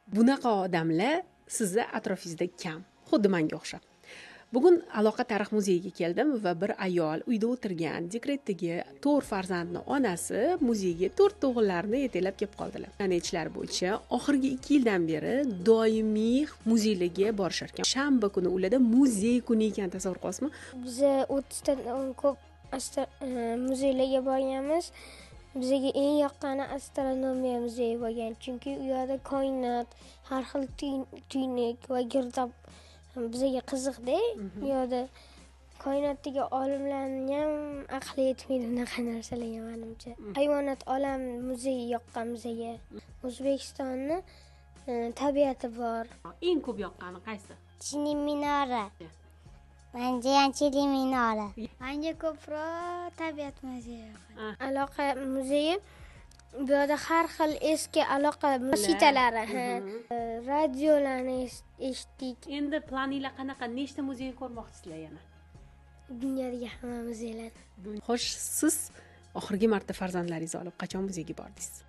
Bunaqa odamlar sizni atrofingizda kam, xuddi menga o'xshab. Bugun Aloqa tarix muzeyiga keldim va bir ayol uyda o'tirgan, dekretdagi 4 farzandning onasi muzeyga 4 o'g'illarini yetaklab kelib qoldilar. Aytishlari bo'yicha oxirgi 2 yildan beri doimiy muzeylarga borishar ekan. Shanba kuni ularda muzey kuni ekan, tasavvur qilasizmi? Biz 30 dan ko'p muzeylarga borganmiz. Bizga eng yoqqani astronomiya muzeyi bo'lgan. Chunki u yerda koinot, har xil tuynak va girdab bizga qiziqdi. U yerda koinotdagi olimlarning ham aqli yetmaydi bunaqa narsalarga menimcha. Hayvonot olam muzeyi yoqqan bizga. O'zbekistonning tabiati bor. Eng ko'p yoqqani qaysi? Chiniy minora. Menga ham Chiniy minora. Menga ko'proq tabiat muzeyi. Aloqa muzeyi bu yerda har xil eski aloqa vositalari, radiolarni eshitdik. Endi planinglar qanaqa? Nechta muzey ko'rmoqchisizlar yana? Dunyodagi hamma muzeylar. Xo'sh, siz oxirgi marta farzandlaringizni olib qachon muzeyga bordingiz?